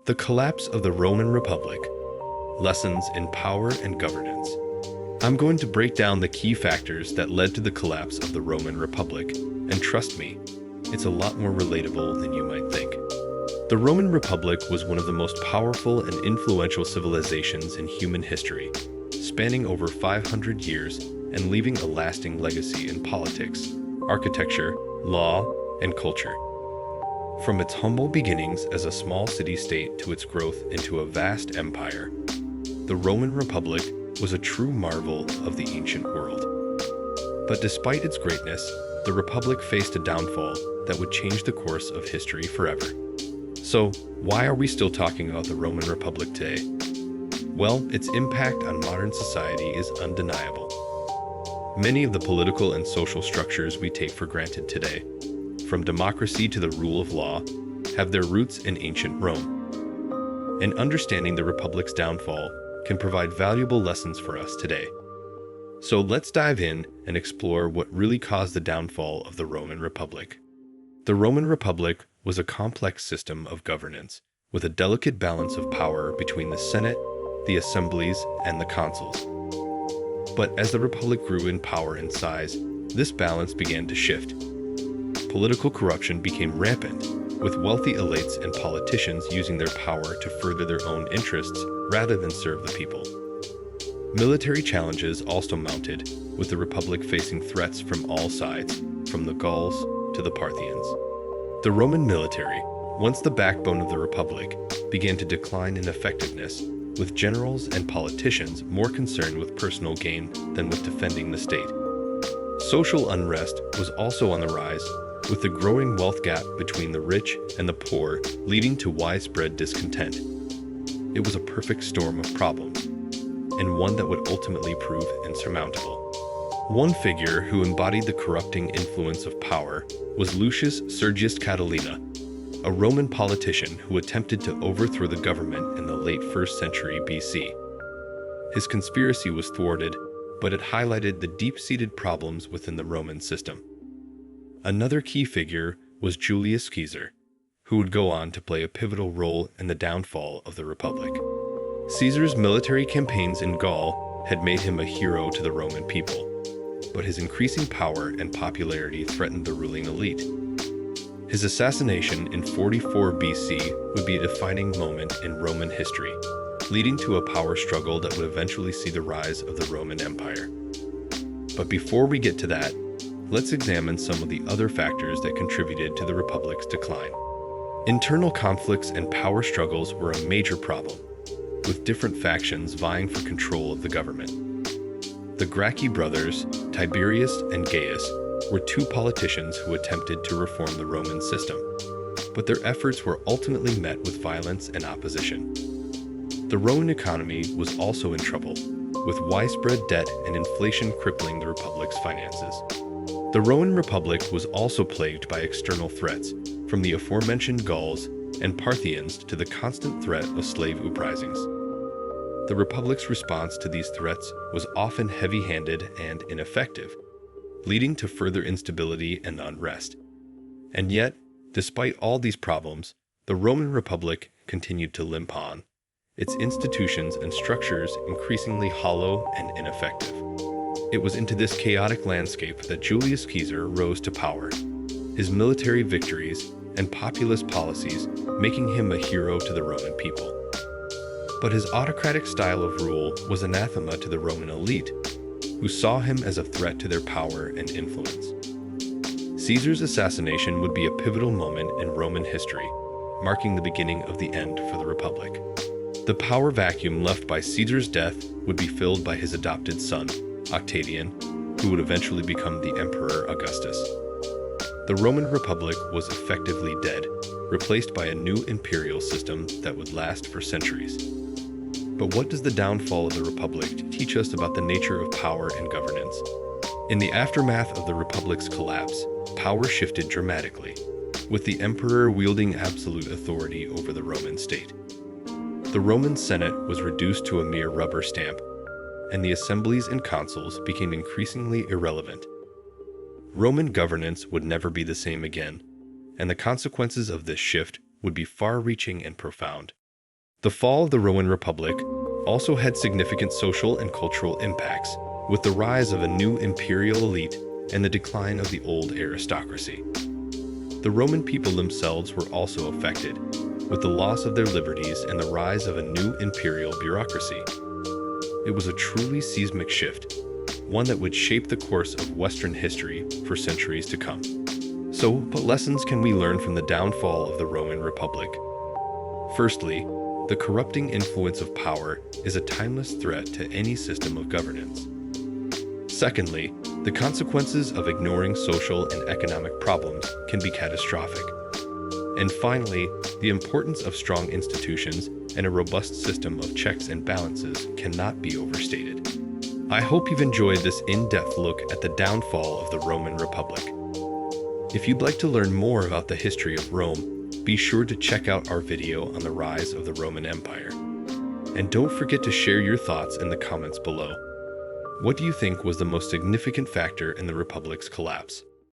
The collapse of the Roman Republic. Lessons in power and governance. I'm going to break down the key factors that led to the collapse of the Roman Republic, and trust me, it's a lot more relatable than you might think. The Roman Republic was one of the most powerful and influential civilizations in human history, spanning over 500 years and leaving a lasting legacy in politics, architecture, law, and culture. From its humble beginnings as a small city-state to its growth into a vast empire, the Roman Republic was a true marvel of the ancient world. But despite its greatness, the Republic faced a downfall that would change the course of history forever. So, why are we still talking about the Roman Republic today? Well, its impact on modern society is undeniable. Many of the political and social structures we take for granted today, from democracy to the rule of law, have their roots in ancient Rome. And understanding the Republic's downfall can provide valuable lessons for us today. So let's dive in and explore what really caused the downfall of the Roman Republic. The Roman Republic was a complex system of governance, with a delicate balance of power between the Senate, the assemblies, and the consuls. But as the Republic grew in power and size, this balance began to shift. Political corruption became rampant, with wealthy elites and politicians using their power to further their own interests rather than serve the people. Military challenges also mounted, with the Republic facing threats from all sides, from the Gauls to the Parthians. The Roman military, once the backbone of the Republic, began to decline in effectiveness, with generals and politicians more concerned with personal gain than with defending the state. Social unrest was also on the rise, with the growing wealth gap between the rich and the poor leading to widespread discontent. It was a perfect storm of problems, and one that would ultimately prove insurmountable. One figure who embodied the corrupting influence of power was Lucius Sergius Catilina, a Roman politician who attempted to overthrow the government in the late 1st century BC. His conspiracy was thwarted, but it highlighted the deep-seated problems within the Roman system. Another key figure was Julius Caesar, who would go on to play a pivotal role in the downfall of the Republic. Caesar's military campaigns in Gaul had made him a hero to the Roman people, but his increasing power and popularity threatened the ruling elite. His assassination in 44 BC would be a defining moment in Roman history, leading to a power struggle that would eventually see the rise of the Roman Empire. But before we get to that, let's examine some of the other factors that contributed to the Republic's decline. Internal conflicts and power struggles were a major problem, with different factions vying for control of the government. The Gracchi brothers, Tiberius and Gaius, were two politicians who attempted to reform the Roman system, but their efforts were ultimately met with violence and opposition. The Roman economy was also in trouble, with widespread debt and inflation crippling the Republic's finances. The Roman Republic was also plagued by external threats, from the aforementioned Gauls and Parthians to the constant threat of slave uprisings. The Republic's response to these threats was often heavy-handed and ineffective, leading to further instability and unrest. And yet, despite all these problems, the Roman Republic continued to limp on, its institutions and structures increasingly hollow and ineffective. It was into this chaotic landscape that Julius Caesar rose to power, his military victories and populist policies making him a hero to the Roman people. But his autocratic style of rule was anathema to the Roman elite, who saw him as a threat to their power and influence. Caesar's assassination would be a pivotal moment in Roman history, marking the beginning of the end for the Republic. The power vacuum left by Caesar's death would be filled by his adopted son, Octavian, who would eventually become the Emperor Augustus. The Roman Republic was effectively dead, replaced by a new imperial system that would last for centuries. But what does the downfall of the Republic teach us about the nature of power and governance? In the aftermath of the Republic's collapse, power shifted dramatically, with the emperor wielding absolute authority over the Roman state. The Roman Senate was reduced to a mere rubber stamp, and the assemblies and consuls became increasingly irrelevant. Roman governance would never be the same again, and the consequences of this shift would be far-reaching and profound. The fall of the Roman Republic also had significant social and cultural impacts, with the rise of a new imperial elite and the decline of the old aristocracy. The Roman people themselves were also affected, with the loss of their liberties and the rise of a new imperial bureaucracy. It was a truly seismic shift, one that would shape the course of Western history for centuries to come. So, what lessons can we learn from the downfall of the Roman Republic? Firstly, the corrupting influence of power is a timeless threat to any system of governance. Secondly, the consequences of ignoring social and economic problems can be catastrophic. And finally, the importance of strong institutions and a robust system of checks and balances cannot be overstated. I hope you've enjoyed this in-depth look at the downfall of the Roman Republic. If you'd like to learn more about the history of Rome, be sure to check out our video on the rise of the Roman Empire. And don't forget to share your thoughts in the comments below. What do you think was the most significant factor in the Republic's collapse?